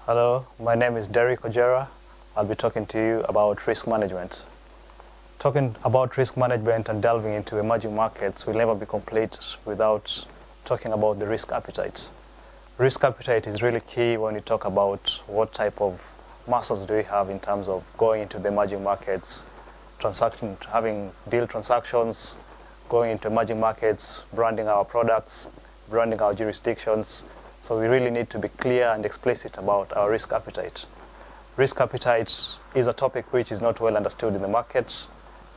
Hello, my name is Derek Ojera. I'll be talking to you about risk management. Talking about risk management and delving into emerging markets will never be complete without talking about the risk appetite. Risk appetite is really key when you talk about what type of muscles do we have in terms of going into the emerging markets, having deal transactions, going into emerging markets, branding our products, branding our jurisdictions. So we really need to be clear and explicit about our risk appetite. Risk appetite is a topic which is not well understood in the markets.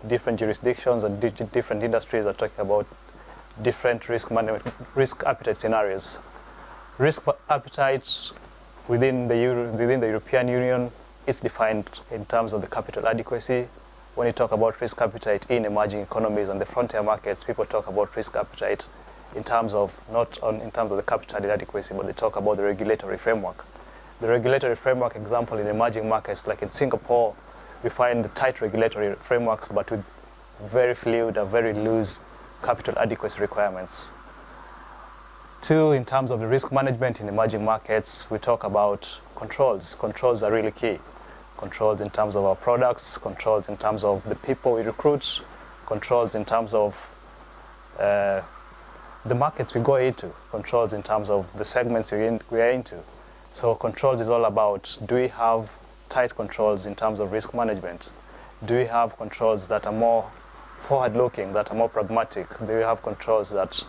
Different jurisdictions and different industries are talking about different risk appetite scenarios. Risk appetite within the European Union is defined in terms of the capital adequacy. When you talk about risk appetite in emerging economies and the frontier markets, people talk about risk appetite in terms of in terms of the capital adequacy, but they talk about the regulatory framework. The regulatory framework example in emerging markets, like in Singapore, we find the tight regulatory frameworks, but with very fluid and very loose capital adequacy requirements. Two, in terms of the risk management in emerging markets, we talk about controls. Controls are really key. Controls in terms of our products, controls in terms of the people we recruit, controls in terms of the markets we go into, controls in terms of the segments we are into. So controls is all about, do we have tight controls in terms of risk management? Do we have controls that are more forward-looking, that are more pragmatic? Do we have controls that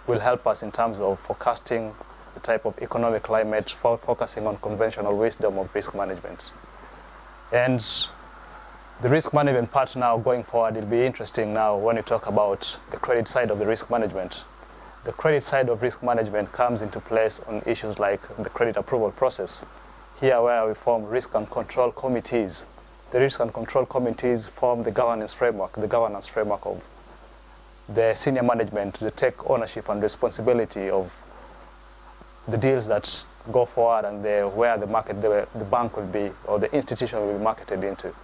will help us in terms of forecasting the type of economic climate, focusing on conventional wisdom of risk management? And the risk management part now going forward will be interesting now when you talk about the credit side of the risk management. The credit side of risk management comes into place on issues like the credit approval process. Here where we form risk and control committees. The risk and control committees form the governance framework of the senior management to take ownership and responsibility of the deals that go forward and where the bank will be, or the institution will be marketed into.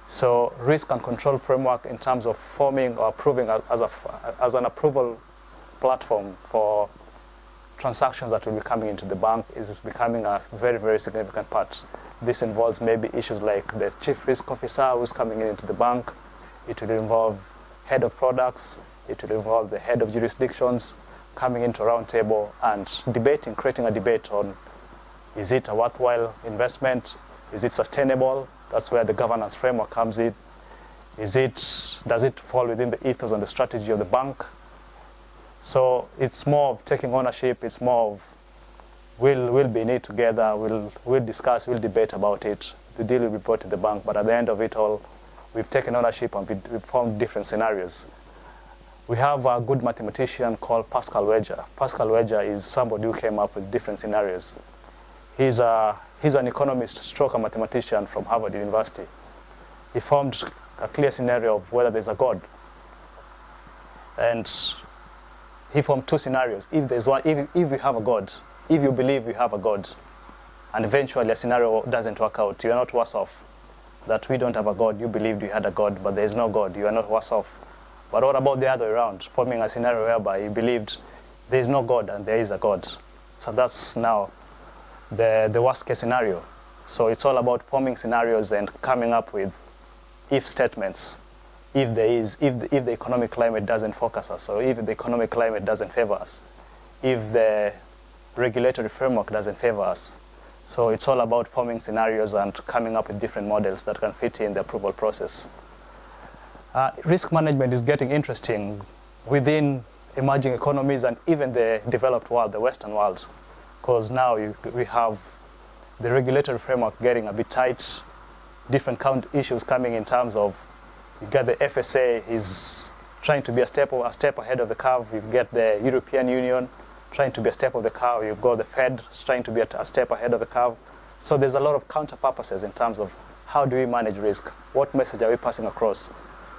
So risk and control framework in terms of forming or approving as an approval platform for transactions that will be coming into the bank is becoming a very, very significant part. This involves maybe issues like the chief risk officer who's coming into the bank. It will involve head of products. It will involve the head of jurisdictions coming into a round table and creating a debate on, is it a worthwhile investment? Is it sustainable? That's where the governance framework comes in. Does it fall within the ethos and the strategy of the bank? So it's more of taking ownership. It's more of we'll be in it together. We'll discuss. We'll debate about it. The deal will be brought to the bank. But at the end of it all, we've taken ownership and we've formed different scenarios. We have a good mathematician called Pascal Weger. Pascal Weger is somebody who came up with different scenarios. He's an economist stroke a mathematician from Harvard University. He formed a clear scenario of whether there's a God. And he formed two scenarios. If there's one, if you have a God, if you believe you have a God, and eventually a scenario doesn't work out, you are not worse off. That we don't have a God, you believed you had a God, but there is no God, you are not worse off. But what about the other way around, forming a scenario whereby you believed there is no God and there is a God? So that's now the worst case scenario. So it's all about forming scenarios and coming up with if statements. If the economic climate doesn't focus us, or if the economic climate doesn't favor us, if the regulatory framework doesn't favor us. So it's all about forming scenarios and coming up with different models that can fit in the approval process. Risk management is getting interesting within emerging economies and even the developed world, the Western world, because now we have the regulatory framework getting a bit tight, different issues coming in terms of, you get the FSA is trying to be a step ahead of the curve. You get the European Union trying to be a step of the curve. You've got the Fed trying to be a step ahead of the curve. So there's a lot of counter purposes in terms of how do we manage risk? What message are we passing across?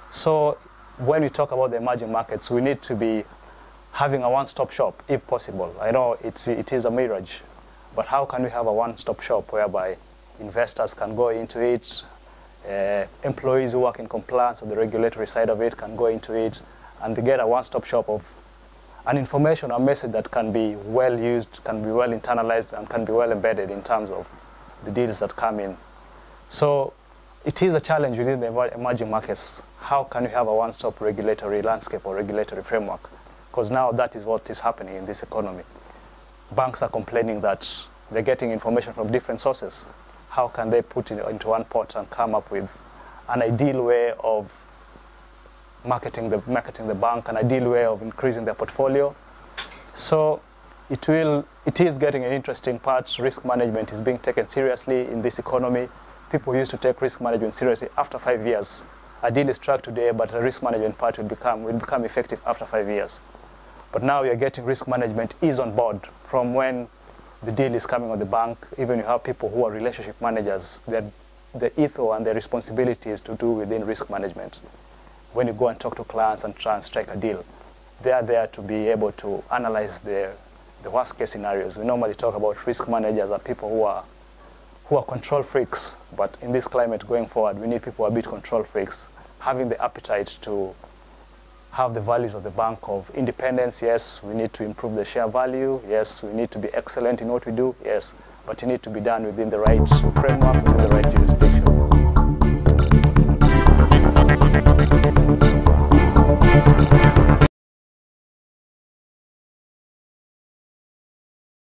So when we talk about the emerging markets, we need to be having a one-stop shop if possible. I know it is a mirage, but how can we have a one-stop shop whereby investors can go into it, employees who work in compliance on the regulatory side of it can go into it, and they get a one-stop shop of an information or message that can be well used, can be well internalized, and can be well embedded in terms of the deals that come in. So it is a challenge within the emerging markets. How can you have a one-stop regulatory landscape or regulatory framework? Because now that is what is happening in this economy. Banks are complaining that they're getting information from different sources. How can they put it into one pot and come up with an ideal way of marketing the bank, an ideal way of increasing their portfolio? So it is getting an interesting part. Risk management is being taken seriously in this economy. People used to take risk management seriously after 5 years. A deal is struck today, but the risk management part will become effective after 5 years. But now you're getting risk management is on board from when the deal is coming on the bank. Even you have people who are relationship managers. The ethos and their responsibility is to do within risk management. When you go and talk to clients and try and strike a deal, they are there to be able to analyze the worst case scenarios. We normally talk about risk managers as people who are control freaks, but in this climate going forward, we need people who are a bit control freaks, having the appetite to have the values of the bank of independence. Yes, we need to improve the share value. Yes, we need to be excellent in what we do. Yes, but it needs to be done within the right framework, within the right jurisdiction.